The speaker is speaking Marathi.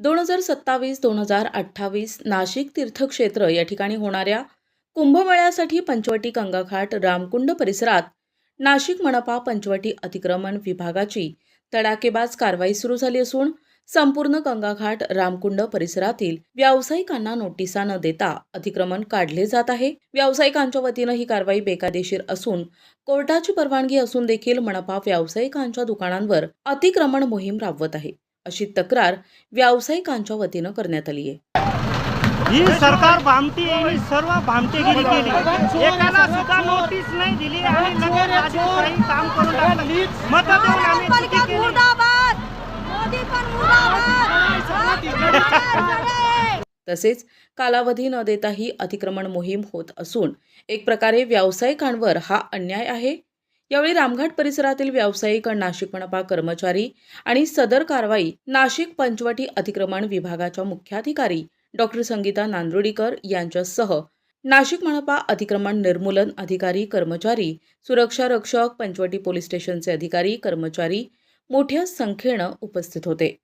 (2027-2028) नाशिक तीर्थक्षेत्र या ठिकाणी होणाऱ्या कुंभमेळ्यासाठी पंचवटी गंगाघाट रामकुंड परिसरात नाशिक मनपा पंचवटी अतिक्रमण विभागाची तडाखेबाज कारवाई सुरू झाली असून संपूर्ण गंगाघाट रामकुंड परिसरातील व्यावसायिकांना नोटिसा न देता अतिक्रमण काढले जात आहे. व्यावसायिकांच्या वतीनं ही कारवाई बेकायदेशीर असून कोर्टाची परवानगी असून देखील मनपा व्यावसायिकांच्या दुकानांवर अतिक्रमण मोहीम राबवत आहे, अशी तक्रार व्यावसायिकांच्या वतीनं करण्यात आली आहे. ही सरकार भामटी यांनी सर्व भामटेगिरी केली. एकाला सुद्धा नोटीस नाही दिली आणि लगेच राजकीय काम करून टाकलं. मत देऊन आम्ही चुकी केली. तसेच कालावधी न देताही अतिक्रमण मोहीम होत असून एक प्रकारे व्यावसायिकांवर हा अन्याय आहे. यावेळी रामघाट परिसरातील व्यावसायिक, नाशिक मनपा कर्मचारी आणि सदर कारवाई नाशिक पंचवटी अतिक्रमण विभागाच्या मुख्याधिकारी डॉ. संगीता नांदुर्डीकर यांच्यासह नाशिक मनपा अतिक्रमण निर्मूलन अधिकारी, कर्मचारी, सुरक्षा रक्षक, पंचवटी पोलीस स्टेशनचे अधिकारी, कर्मचारी मोठ्या संख्येनं उपस्थित होते.